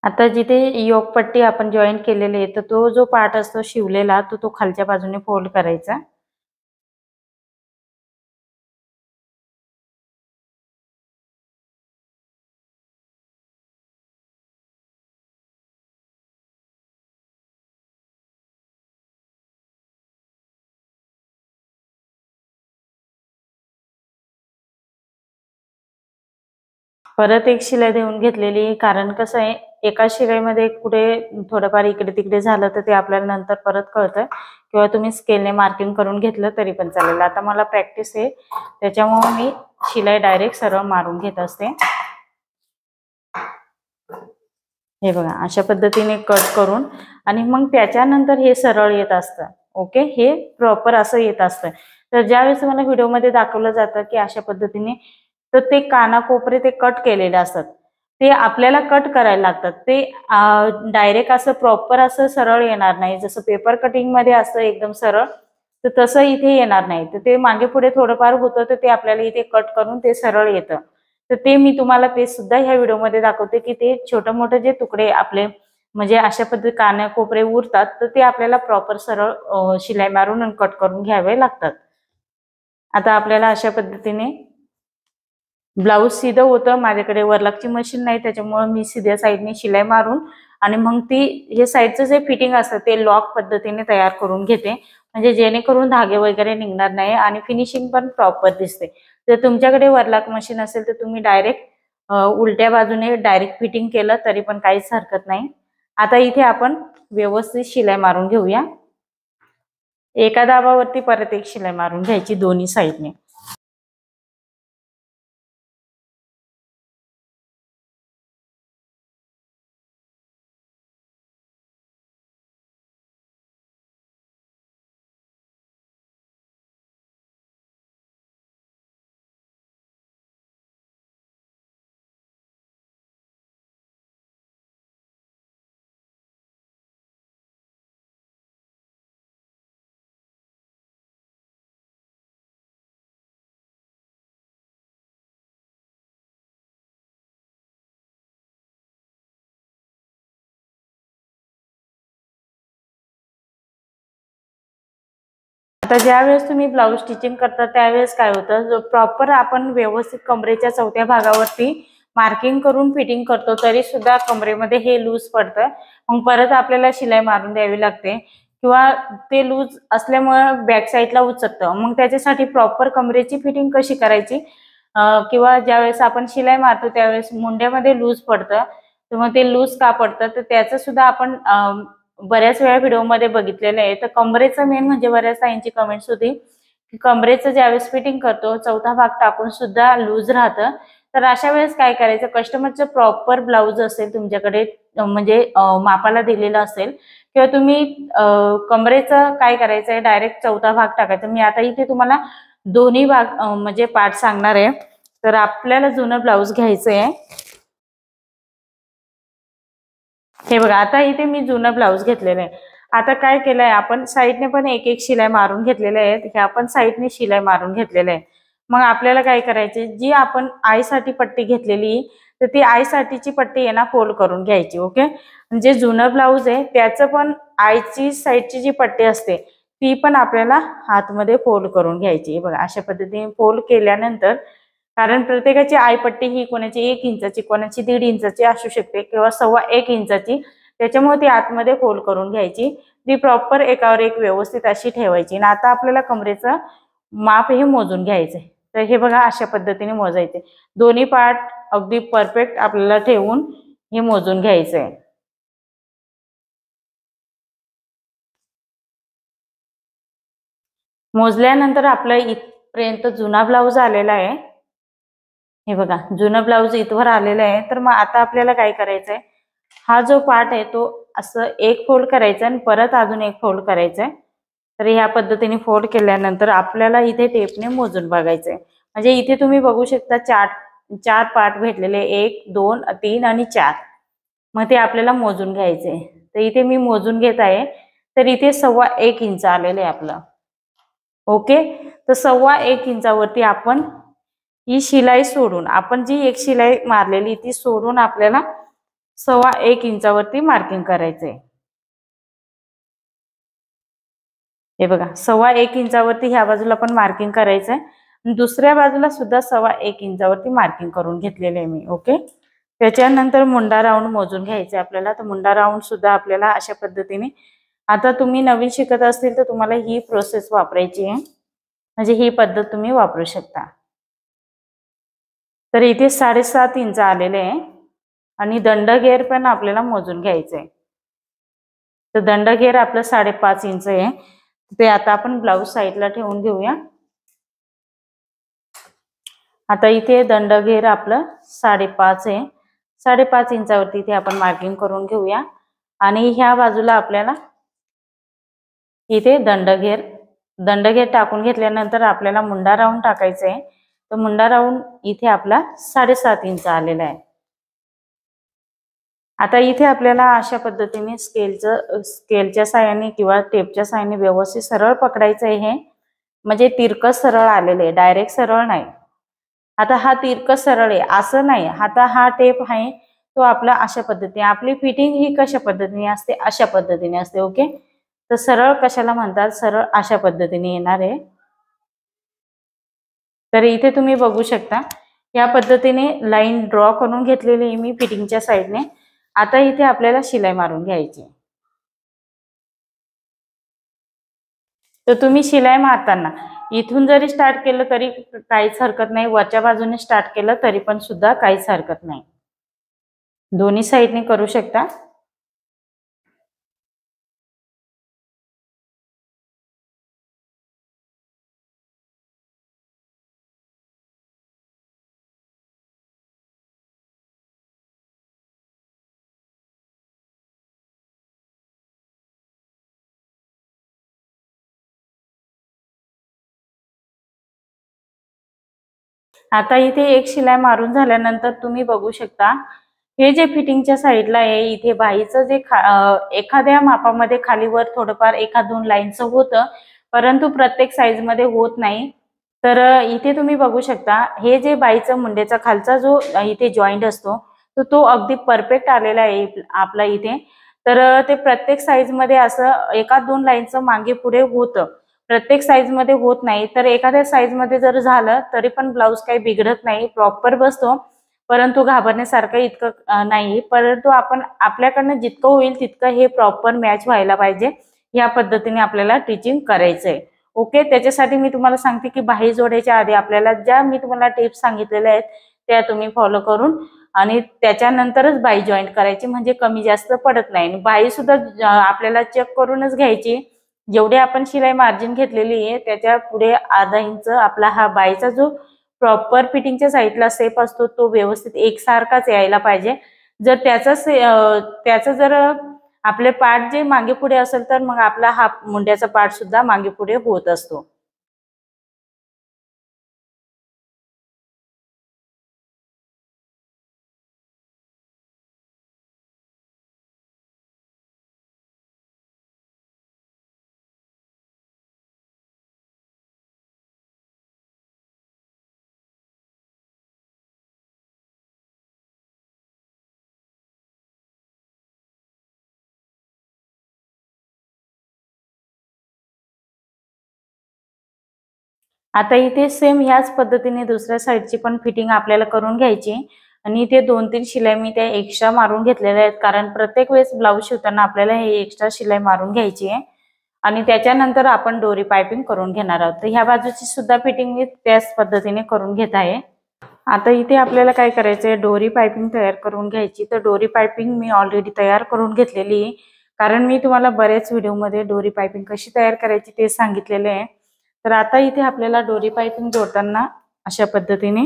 आता जिथे योगपट्टी आपण जॉईन केलेली आहे तर तो जो पार्ट असतो शिवलेला तो खालच्या बाजूने फोल्ड करायचा. परत एक शिलाई देऊन घेतलेली, कारण कसं आहे एका शिलाईमध्ये कुठे थोडंफार इकडे तिकडे झालं तर ते आपल्याला नंतर परत कळतं, किंवा तुम्ही स्केलने मार्किंग करून घेतलं तरी पण चालेल. आता मला प्रॅक्टिस आहे त्याच्यामुळे मी शिलाई डायरेक्ट सरळ मारून घेत असते. हे बघा अशा पद्धतीने कट करून आणि मग त्याच्यानंतर हे सरळ येत असतं. ओके, हे प्रॉपर असं येत असतं. तर ज्यावेळेस मला व्हिडिओमध्ये दाखवलं जातं की अशा पद्धतीने, तर ते कानाकोपरे ते कट केलेले असतात, ते आपल्याला कट करायला लागतात. ते डायरेक्ट असं प्रॉपर असं सरळ येणार नाही, जसं पेपर कटिंग मध्ये असतं एकदम सरळ, तर तसं इथे येणार नाही. तर ते मागे पुढे थोडंफार होतं तर ते आपल्याला इथे कट करून ते सरळ येतं. तर ते मी तुम्हाला ते सुद्धा ह्या व्हिडिओमध्ये दाखवते की ते छोटे मोठे जे तुकडे आपले म्हणजे अशा पद्धती कानाकोपरे उरतात तर ते आपल्याला प्रॉपर सरळ शिलाई मारून कट करून घ्यावे लागतात. आता आपल्याला अशा पद्धतीने ब्लाऊज सीधं होतं. माझ्याकडे वरलाकची मशीन नाही त्याच्यामुळे मी सीध्या साईडने शिलाई मारून आणि मग ती हे साईडचं जे फिटिंग असतं ते लॉक पद्धतीने तयार करून घेते, म्हणजे जेणेकरून धागे वगैरे निघणार नाही आणि फिनिशिंग पण प्रॉपर दिसते. जर तुमच्याकडे वरलाक मशीन असेल तर तुम्ही डायरेक्ट उलट्या बाजूने डायरेक्ट फिटिंग केलं तरी पण काहीच हरकत नाही. आता इथे आपण व्यवस्थित शिलाई मारून घेऊया. एका दाबावरती परत एक शिलाई मारून घ्यायची दोन्ही साईडने. आता ज्यावेळेस तुम्ही ब्लाऊज स्टिचिंग करता त्यावेळेस काय होतं, जो प्रॉपर आपण व्यवस्थित कमरेच्या चौथ्या भागावरती मार्किंग करून फिटिंग करतो तरी सुद्धा कमरेमध्ये हे लूज पडतं. मग परत आपल्याला शिलाई मारून द्यावी लागते, किंवा ते लूज असल्यामुळे बॅक साईडला उचकतं. मग त्याच्यासाठी प्रॉपर कमरेची फिटिंग कशी करायची, किंवा ज्यावेळेस आपण शिलाई मारतो त्यावेळेस मुंड्यामध्ये लूज पडतं, तर मग ते लूज का पडतं तर त्याचं सुद्धा आपण बऱ्याच वेळा व्हिडिओमध्ये बघितलेलं आहे. तर कमरेचं मेन म्हणजे बऱ्याच ताईंची कमेंट्स होती की कमरेचं ज्यावेळेस फिटिंग करतो चौथा भाग टाकून सुद्धा लूज राहतं. तर अशा वेळेस काय करायचं, कस्टमरचं प्रॉपर ब्लाऊज असेल तुमच्याकडे, म्हणजे मापाला दिलेलं असेल, किंवा तुम्ही कमरेचं काय करायचंय डायरेक्ट चौथा भाग टाकायचा. मी आता इथे तुम्हाला दोन्ही भाग म्हणजे पार्ट सांगणार आहे. तर आपल्याला जुनं ब्लाऊज घ्यायचं आहे. हे बघा आता इथे मी जुनं ब्लाऊज घेतलेलं आहे. आता काय केलंय आपण साईडने पण एक एक शिलाई मारून घेतलेल्या आहेत, हे आपण साईडने शिलाई मारून घेतलेलं आहे. मग आपल्याला काय करायचे, जी आपण आईसाठी पट्टी घेतलेली तर ती आईसाठीची पट्टी आहे ना फोल्ड करून घ्यायची. ओके, जे जुनं ब्लाऊज आहे त्याचं पण आईची साईडची जी पट्टी असते ती पण आपल्याला हातमध्ये फोल्ड करून घ्यायची. बघा अशा पद्धतीने फोल्ड केल्यानंतर, कारण प्रत्येकाची आईपट्टी ही कोणाची 1 इंचाची, कोणाची 1.5 इंचाची असू शकते किंवा 1.25 इंचाची, त्याच्यामुळे ती आतमध्ये फोल्ड करून घ्यायची. ती प्रॉपर एकावर एक व्यवस्थित अशी ठेवायची. आणि आता आपल्याला कमरेचं माप हे मोजून घ्यायचंय. तर हे बघा अशा पद्धतीने मोजायचे, दोन्ही पार्ट अगदी परफेक्ट आपल्याला ठेवून हे मोजून घ्यायचंय. मोजल्यानंतर आपला इथपर्यंत जुना ब्लाऊज आलेला आहे. हे बघा जुना ब्लाऊज इथवर आलेला आहे. तर मग आता आपल्याला काय करायचंय, हा जो पार्ट आहे तो असं एक फोल्ड करायचा आणि परत अजून एक फोल्ड करायचंय. तर ह्या पद्धतीने फोल्ड केल्यानंतर आपल्याला इथे टेपने मोजून बघायचंय. म्हणजे इथे तुम्ही बघू शकता चार चार पार्ट भेटलेले, 1 2 3 आणि 4. मग ते आपल्याला मोजून घ्यायचे. तर इथे मी मोजून घेत आहे. तर इथे 1.25 इंच आलेले आहे आपलं. ओके, तर 1.25 इंचावरती आपण ही शिलाई सोडून, आपण जी एक शिलाई मारलेली ती सोडून आपल्याला 1.25 इंचावरती मार्किंग करायचंय। हे बघा 1.25 इंचावरती ह्या बाजूला पण मार्किंग करायचंय। दुसऱ्या बाजूला सुद्धा 1.25 इंचावरती मार्किंग करून घेतलेले आहे मी। ओके, त्याच्यानंतर मुंडा राऊंड मोजून घ्यायचा आपल्याला। तर मुंडा राऊंड सुद्धा आपल्याला अशा पद्धतीने, आता तुम्ही नवीन शिकत असतील तर तुम्हाला ही प्रोसेस वापरायची आहे, म्हणजे ही पद्धत तुम्ही वापरू शकता। तर इथे 7.5 इंच आलेले आहे आणि दंडघेर पण आपल्याला मोजून घ्यायचं आहे। तर दंडघेर आपलं 5.5 इंच आहे। ते आता आपण ब्लाऊज साईडला ठेवून घेऊया। आता इथे दंडघेर आपलं 5.5 आहे। 5.5 इंचावरती इथे आपण मार्किंग करून घेऊया आणि ह्या बाजूला आपल्याला इथे दंडघेर टाकून घेतल्यानंतर आपल्याला मुंडा राऊंड टाकायचा आहे। तर मुंडा राऊंड इथे आपला 7.5 इंच आलेला आहे। आता इथे आपल्याला अशा पद्धतीने स्केलच्या साहाय्याने किंवा टेपच्या साहाय्याने व्यवस्थित सरळ पकडायचं आहे। हे म्हणजे तिरकं सरळ आलेलं आहे, डायरेक्ट सरळ नाही। आता हा तिरकं सरळ आहे असं नाही, आता हा टेप आहे तो आपला अशा पद्धतीने, आपली फिटिंग ही कशा पद्धतीने असते, अशा पद्धतीने असते। ओके, तर सरळ कशाला म्हणतात, सरळ अशा पद्धतीने येणार आहे। तर इथे तुम्ही बघू शकता या पद्धतीने लाईन ड्रॉ करून घेतलेली आहे मी फिटिंगच्या साईडने। आता इथे आपल्याला शिलाई मारून घ्यायची। तर तुम्ही शिलाई मारताना इथून जरी स्टार्ट केलं तरी काहीच हरकत नाही, वरच्या बाजूने स्टार्ट केलं तरी पण सुद्धा काहीच हरकत नाही, दोन्ही साईडने करू शकता। आता इथे एक शिलाई मारून झाल्यानंतर तुम्ही बघू शकता हे जे फिटिंगच्या साईडला आहे इथे बाहीचं जे एखाद्या मापामध्ये खालीवर थोडंफार 1-2 लाईनचं होतं, परंतु प्रत्येक साईज मध्ये होत नाही। तर इथे तुम्ही बघू शकता हे जे बाईचं मुंड्याचा खालचा जो इथे जॉईंट असतो तर तो अगदी परफेक्ट आलेला आहे आपला इथे। तर ते प्रत्येक साईज मध्ये असं 1-2 लाईनचं मागे पुढे होतं, प्रत्येक साईज मध्ये होत नाही। तर एखाद्या साईज मध्ये जर झालं तरी पण ब्लाऊज काही बिघडत नाही, प्रॉपर बसतो, परंतु घाबरण्यासारखं इतकं नाही। परंतु आपण आपल्याकडनं जितकं होईल तितकं हे प्रॉपर मॅच व्हायला पाहिजे, या पद्धतीने आपल्याला टिचिंग करायचंय। ओके, त्याच्यासाठी मी तुम्हाला सांगते की बाही जोडायच्या आधी आपल्याला ज्या मी तुम्हाला टिप्स सांगितलेल्या आहेत त्या तुम्ही फॉलो करून आणि त्याच्यानंतरच बाही जॉईंट करायची, म्हणजे कमी जास्त पडत नाही। बाही सुद्धा आपल्याला चेक करूनच घ्यायची, जेवढे आपण शिलाई मार्जिन घेतलेली आहे त्याच्या पुढे अर्धा इंच आपला हा बाहीचा जो प्रॉपर फिटिंगच्या साईडला सेप असतो तो व्यवस्थित एकसारखाच यायला पाहिजे। जर त्याचं जर आपले पार्ट जे मागे पुढे असेल तर मग आपला हा मुंड्याचा पार्ट सुद्धा मागे पुढे होत असतो। आता इथे सेम ह्याच पद्धतीने दुसऱ्या साईडची पण फिटिंग आपल्याला करून घ्यायची आणि इथे 2-3 शिलाई मी त्या एक्स्ट्रा मारून घेतलेल्या आहेत, कारण प्रत्येक वेळेस ब्लाऊज शिवताना आपल्याला हे एक्स्ट्रा शिलाई मारून घ्यायची आहे आणि त्याच्यानंतर आपण दोरी पाइपिंग करून घेणार आहोत। तर ह्या बाजूची सुद्धा फिटिंग मी त्याच पद्धतीने करून घेत आहे। आता इथे आपल्याला काय करायचंय, डोरी पाइपिंग तयार करून घ्यायची। तर डोरी पाइपिंग मी ऑलरेडी तयार करून घेतलेली आहे, कारण मी तुम्हाला बऱ्याच व्हिडिओमध्ये डोरी पाइपिंग कशी तयार करायची ते सांगितलेले आहे। तर आता इथे आपल्याला डोरी पाइपिंग जोडताना अशा पद्धतीने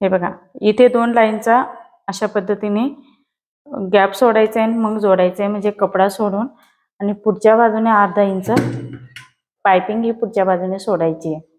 हे बघा इथे 2 लाईनचा अशा पद्धतीने गॅप सोडायचा आहे, मग जोडायचं आहे, म्हणजे कपडा सोडून आणि पुढच्या बाजूने अर्धा इंच पाइपिंग ही पुढच्या बाजूने सोडायची आहे।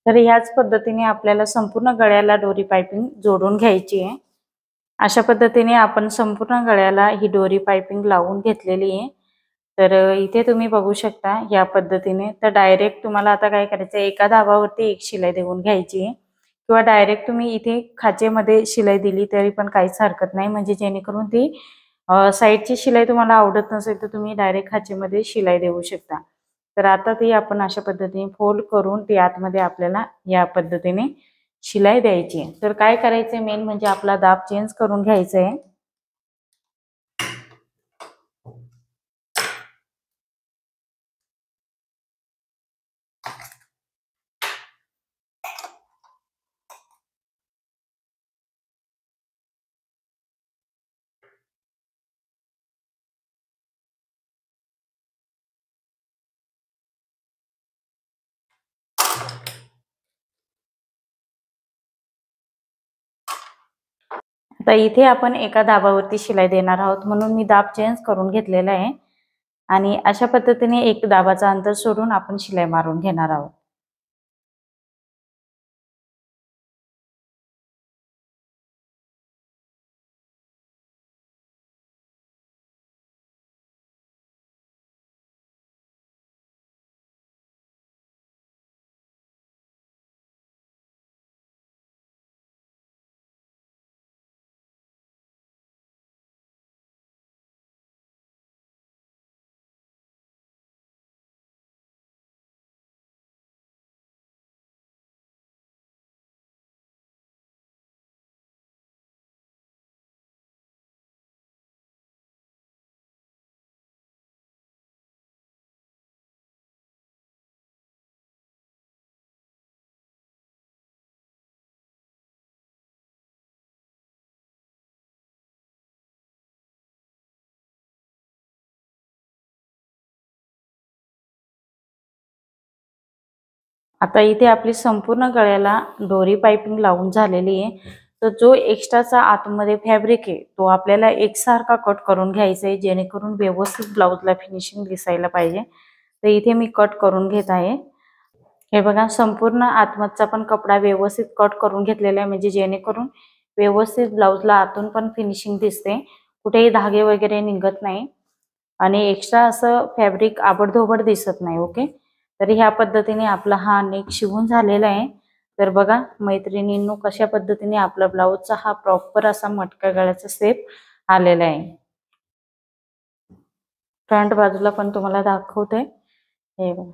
तर ह्याच पद्धतीने आपल्याला संपूर्ण गळ्याला डोरी पाइपिंग जोडून घ्यायची आहे। अशा पद्धतीने आपण संपूर्ण गळ्याला ही डोरी पाइपिंग लावून घेतलेली आहे। तर इथे तुम्ही बघू शकता या पद्धतीने। तर डायरेक्ट तुम्हाला आता काय करायचं आहे, एका दाबावरती एक शिलाई देऊन घ्यायची आहे किंवा डायरेक्ट तुम्ही इथे खाचेमध्ये शिलाई दिली तरी पण काहीच हरकत नाही, म्हणजे जेणेकरून ती साईडची शिलाई तुम्हाला आवडत नसेल तर तुम्ही डायरेक्ट खाचेमध्ये शिलाई देऊ शकता। तर आता ती आपण अशा पद्धतीने फोल्ड करून ती आतमध्ये आपल्याला या पद्धतीने शिलाई द्यायची आहे। तर काय करायचंय मेन म्हणजे आपला दाब चेंज करून घ्यायचा आहे। आता इथे आपण एका दाबावरती शिलाई देणार आहोत, म्हणून मी दाब चेंज करून घेतलेला आहे आणि अशा पद्धतीने एक दाबाचा अंतर सोडून आपण शिलाई मारून घेणार आहोत। आता इथे आपली संपूर्ण गळ्याला दोरी पाइपिंग लावून झालेली आहे। तर जो एक्स्ट्राचा आतमध्ये फॅब्रिक आहे तो आपल्याला एकसारखा कट करून घ्यायचा आहे, जेणेकरून व्यवस्थित ब्लाउजला फिनिशिंग दिसायला पाहिजे। तर इथे मी कट करून घेत आहे। हे बघा, संपूर्ण आतमधचा पण कपडा व्यवस्थित कट करून घेतलेला आहे, म्हणजे जेणेकरून व्यवस्थित ब्लाउजला आतून पण फिनिशिंग दिसते, कुठेही धागे वगैरे निघत नाही आणि एक्स्ट्रा असं फॅब्रिक आबडधोबड दिसत नाही। ओके, तर ह्या पद्धतीने आपला हा नेक शिवून झालेला आहे। तर बघा मैत्रिणींनो, कशा पद्धतीने आपला ब्लाउजचा हा प्रॉपर असा मटका गळ्याचा शेप आलेला आहे। फ्रंट बाजूला पण तुम्हाला दाखवते, हे बघा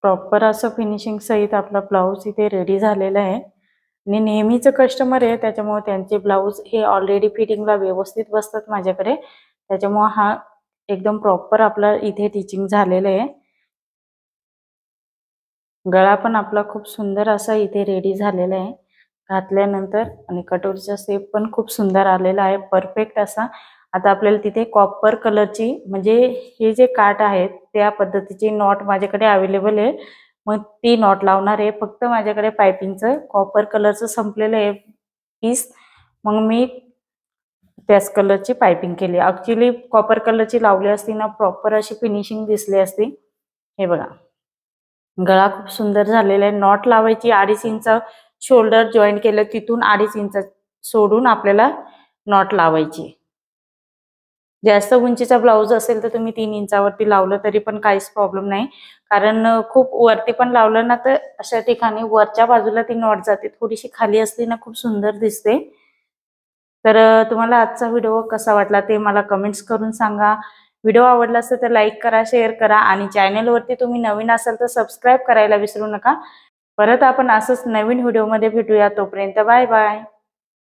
प्रॉपर असं फिनिशिंग सहित आपला ब्लाउज इथे रेडी झालेला आहे। आणि नेहमीचं कस्टमर आहे, त्याच्यामुळे त्यांचे ब्लाउज हे ऑलरेडी फिटिंगला व्यवस्थित बसतात माझ्याकडे, त्याच्यामुळे हा एकदम प्रॉपर आपला इथे टिचिंग झालेलं आहे। गळा पण आपला खूप सुंदर असा इथे रेडी झालेला आहे घातल्यानंतर, आणि कटोरीचा शेप पण खूप सुंदर आलेला आहे, परफेक्ट असा। आता आपल्याला तिथे कॉपर कलरची, म्हणजे हे जे काठ आहेत त्या पद्धतीची नॉट माझ्याकडे अवेलेबल आहे, मग ती नॉट लावणार आहे। फक्त माझ्याकडे पाइपिंगचं कॉपर कलरचं संपलेलं आहे पीस, मग मी त्याच कलरची पाइपिंग केली। ऍक्च्युली कॉपर कलरची लावली असती ना प्रॉपर अशी फिनिशिंग दिसली असती। हे बघा, गळा खूप सुंदर झालेला आहे। नॉट लावायची 2.5 इंच शोल्डर जॉईंट केलं, तिथून 2.5 इंच सोडून आपल्याला नॉट लावायची। जास्त उंचीचा ब्लाउज असेल तर तुम्ही 3 इंचावरती लावलं तरी पण काहीच प्रॉब्लेम नाही, कारण खूप वरती पण लावलं ना तर अशा ठिकाणी वरच्या बाजूला ती नॉट जाते, थोडीशी खाली असली ना खूप सुंदर दिसते। तर तुम्हाला आजचा व्हिडिओ कसा वाटला ते मला कमेंट्स करून सांगा। व्हिडिओ आवडला असेल तर लाईक करा, शेअर करा आणि चॅनलवरती तुम्ही नवीन असाल तर सबस्क्राईब करायला विसरू नका। परत आपण असंच नवीन व्हिडिओमध्ये भेटूया, तोपर्यंत बाय बाय।